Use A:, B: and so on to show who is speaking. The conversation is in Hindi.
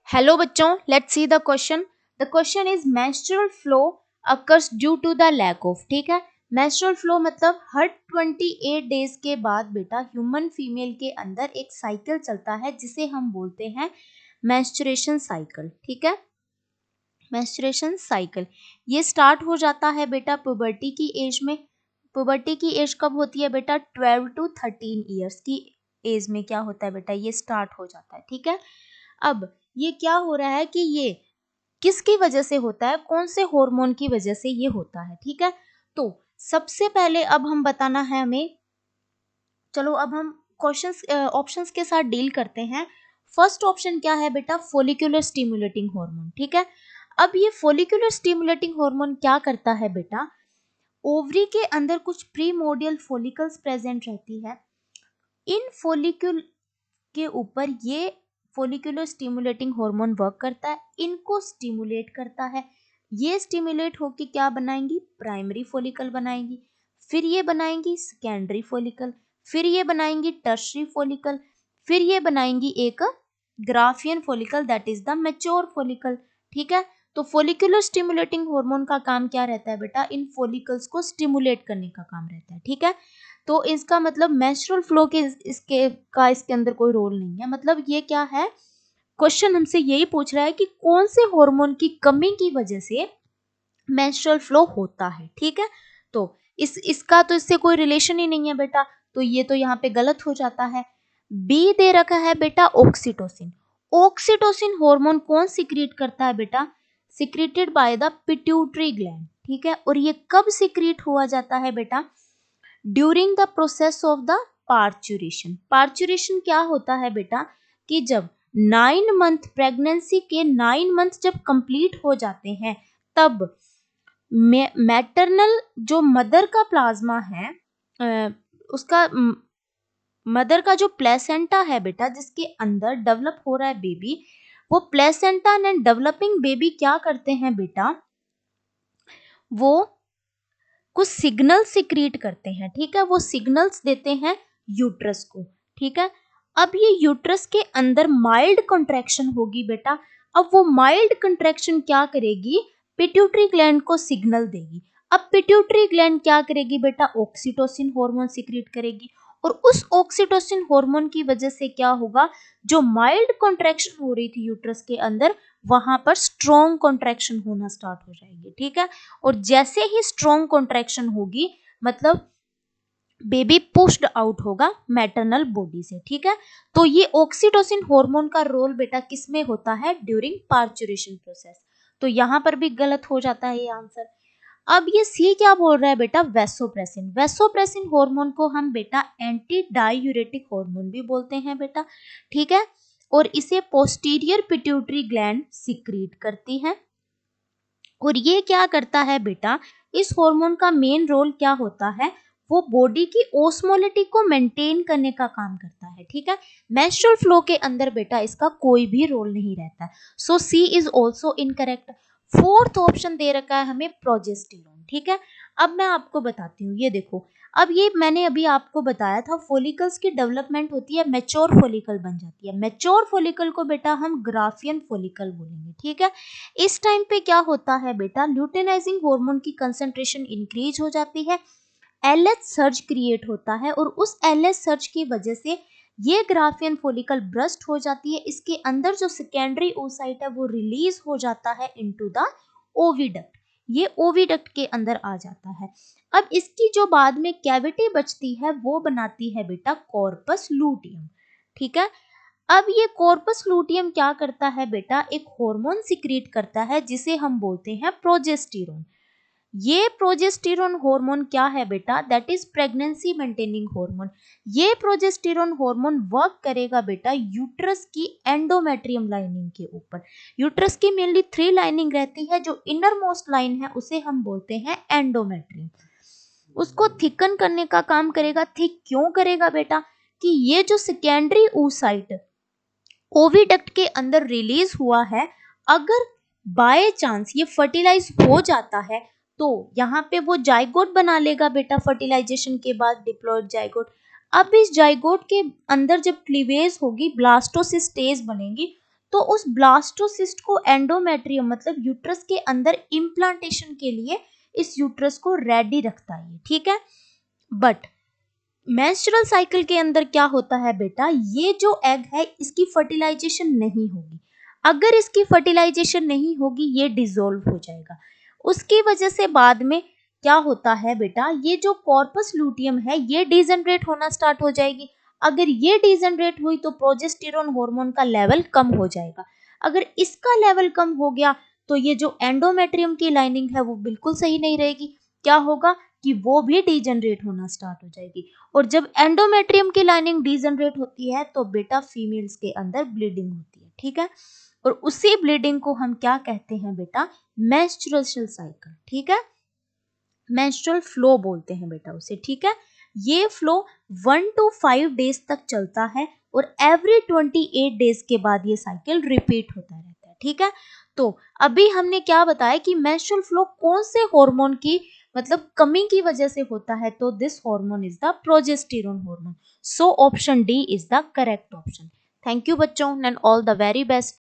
A: हेलो बच्चों, let's see the question. The question is menstrual flow occurs due to the lack of. ठीक है, menstrual flow मतलब हर 28 डेज के बाद बेटा ह्यूमन फीमेल के अंदर एक साइकिल चलता है जिसे हम बोलते हैं menstruation साइकिल। ठीक है, menstruation साइकिल ये स्टार्ट हो जाता है बेटा पुबर्टी की एज में। पुबर्टी की एज कब होती है बेटा? 12 to 13 ईयर्स की एज में क्या होता है बेटा? ये स्टार्ट हो जाता है। ठीक है, अब ये क्या हो रहा है कि ये किसकी वजह से होता है, कौन से हार्मोन की वजह से ये होता है। ठीक है, तो सबसे पहले अब हम बताना है हमें, चलो अब हम क्वेश्चंस ऑप्शंस के साथ डील करते हैं। फर्स्ट ऑप्शन क्या है बेटा? Follicular stimulating hormone. ठीक है, अब ये फोलिकुलर स्टिमुलेटिंग हार्मोन क्या करता है बेटा? ओवरी के अंदर कुछ प्रीमोडियल फॉलिकल्स प्रेजेंट रहती है। इन फॉलिक्यूल के ऊपर ये फोलिकुलर स्टिमुलेटिंग हार्मोन वर्क करता है, इनको स्टिमुलेट करता है। ये स्टिमुलेट होके क्या बनाएंगी? प्राइमरी फॉलिकल बनाएंगी, फिर ये बनाएंगी सेकेंडरी फॉलिकल, फिर ये बनाएंगी टर्शरी फॉलिकल, फिर ये बनाएंगी एक Graafian follicle that is the mature follicle. ठीक है, तो फोलिकुलर स्टिमुलेटिंग हार्मोन का काम क्या रहता है बेटा? इन फॉलिकल्स को स्टिमुलेट करने का काम रहता है। ठीक है, तो इसका मतलब मेंस्ट्रुअल फ्लो के इसके अंदर कोई रोल नहीं है। मतलब ये क्या है, क्वेश्चन हमसे यही पूछ रहा है कि कौन से हार्मोन की कमी की वजह से मेंस्ट्रुअल फ्लो होता है। ठीक है, तो इसका तो इससे कोई रिलेशन ही नहीं है बेटा, तो ये तो यहाँ पे गलत हो जाता है। बी दे रखा है बेटा ऑक्सीटोसिन। ऑक्सीटोसिन हार्मोन कौन सिक्रीट करता है बेटा? Secreted by the pituitary gland. ठीक है, और ये कब सिक्रीट हुआ जाता है बेटा? During the process of the parturition. Parturition क्या होता है बेटा? कि जब 9 मंथ प्रेगनेंसी के 9 मंथ जब कंप्लीट हो जाते हैं तब मैटरनल जो मदर का प्लाज्मा है, उसका मदर का जो प्लेसेंटा है बेटा जिसके अंदर डेवलप हो रहा है बेबी, वो प्लेसेंटा एंड डेवलपिंग बेबी क्या करते हैं बेटा? वो कुछ सिग्नल सिक्रीट करते हैं। ठीक है, वो सिग्नल्स देते हैं यूट्रस को। ठीक है, अब ये यूट्रस के अंदर माइल्ड कंट्रैक्शन होगी बेटा। अब वो माइल्ड कंट्रैक्शन क्या करेगी? पिट्यूटरी ग्लैंड को सिग्नल देगी। अब पिट्यूटरी ग्लैंड क्या करेगी बेटा? ऑक्सीटोसिन हार्मोन सिक्रीट करेगी, और उस ऑक्सीटोसिन हार्मोन की वजह से क्या होगा? जो माइल्ड कंट्रैक्शन हो रही थी यूट्रस के अंदर, वहां पर स्ट्रॉन्ग कॉन्ट्रैक्शन होना स्टार्ट हो जाएगी। ठीक है, और जैसे ही स्ट्रॉन्ग कॉन्ट्रैक्शन होगी मतलब बेबी पुश्ड आउट होगा मैटरनल बॉडी से। ठीक है, तो ये ऑक्सीटोसिन हार्मोन का रोल बेटा किस में होता है? During parturition process. तो यहां पर भी गलत हो जाता है ये आंसर। अब ये सी क्या बोल रहा है बेटा? वेसोप्रेसिन। वेसोप्रेसिन हार्मोन को हम बेटा एंटी डायूरेटिक हार्मोन भी बोलते हैं बेटा। ठीक है, और इसे पोस्टीरियर पिट्यूटरी ग्लैंड सिक्रीट करती है। और ये क्या करता है बेटा? इस हार्मोन का मेन रोल क्या होता है? वो बॉडी की ओस्मोलिटी को मेंटेन करने का काम करता है। ठीक है, मेंस्ट्रुअल फ्लो के अंदर बेटा इसका कोई भी रोल नहीं रहता है। So C is also incorrect. Fourth option दे रखा है हमें प्रोजेस्टेरोन। ठीक है, अब मैं आपको बताती हूँ, ये देखो, अब ये मैंने अभी आपको बताया था फॉलिकल्स की डेवलपमेंट होती है, मैच्योर फॉलिकल बन जाती है। मैच्योर फॉलिकल को बेटा हम ग्राफियन फॉलिकल बोलेंगे। ठीक है, इस टाइम पे क्या होता है बेटा? ल्यूटेनाइजिंग हार्मोन की कंसंट्रेशन इंक्रीज हो जाती है, एलएच सर्ज क्रिएट होता है, और उस एलएच सर्ज की वजह से ये ग्राफियन फॉलिकल ब्रस्ट हो जाती है। इसके अंदर जो सेकेंडरी ओसाइट है वो रिलीज हो जाता है इनटू द ओविडक्ट। ये ओविडक्ट के अंदर आ जाता है। अब इसकी जो बाद में कैविटी बचती है वो बनाती है बेटा कॉर्पस लूटियम। ठीक है, अब ये कॉर्पस लूटियम क्या करता है बेटा? एक हार्मोन सिक्रीट करता है जिसे हम बोलते हैं प्रोजेस्टेरोन। ये प्रोजेस्टेरोन हार्मोन क्या है बेटा? That is pregnancy maintaining hormone. ये प्रोजेस्टेरोन हार्मोन वर्क करेगा बेटा यूट्रस की एंडोमेट्रियम लाइनिंग के ऊपर। यूट्रस की मेनली 3 लाइनिंग रहती है, जो इनर मोस्ट लाइन है उसे हम बोलते हैं एंडोमेट्रियम। उसको थिकन करने का काम करेगा। थिक क्यों करेगा बेटा? कि ये जो सेकेंडरी oocyte ओविडक्ट के अंदर रिलीज हुआ है, अगर बाय चांस ये फर्टिलाइज हो जाता है तो यहाँ पे वो जाइगोट बना लेगा बेटा फर्टिलाइजेशन के बाद, डिप्लॉयड जाइगोट। अब इस जाइगोट के अंदर जब क्लीवेज होगी, ब्लास्टोसिस्ट स्टेज बनेगी, तो उस ब्लास्टोसिस्ट को एंडोमेट्रियम मतलब यूट्रस के अंदर इम्प्लांटेशन के लिए इस यूट्रस को रेडी रखता है, ठीक है। बट मेंस्ट्रुअल साइकिल के अंदर क्या होता है बेटा, ये जो एग है इसकी फर्टिलाइजेशन नहीं होगी। अगर इसकी फर्टिलाइजेशन नहीं होगी ये डिसॉल्व हो जाएगा। उसकी वजह से बाद में क्या होता है बेटा, ये जो कॉर्पस लूटियम है ये डिजनरेट होना स्टार्ट हो जाएगी। अगर ये डिजनरेट हुई तो प्रोजेस्टेरोन हार्मोन का लेवल कम हो जाएगा। अगर इसका लेवल कम हो गया तो ये जो एंडोमेट्रियम की लाइनिंग है वो बिल्कुल सही नहीं रहेगी। क्या होगा कि वो भी डिजनरेट होना स्टार्ट हो जाएगी। और जब एंडोमेट्रियम की लाइनिंग डिजनरेट होती है तो बेटा फीमेल्स के अंदर ब्लीडिंग होती है, ठीक है। और उसी ब्लीडिंग को हम क्या कहते हैं बेटा, मेंस्ट्रुअल साइकिल, ठीक है। मेंस्ट्रुअल फ्लो बोलते हैं बेटा उसे, ठीक है। ये फ्लो 1 to 5 डेज तक चलता है और एवरी 28 डेज के बाद ये साइकिल रिपीट होता रहता है, ठीक है। तो अभी हमने क्या बताया कि मेंस्ट्रुअल फ्लो कौन से हार्मोन की मतलब कमी की वजह से होता है, तो this hormone is the progesterone hormone. So option D is the correct option. Thank you बच्चों and all the very best.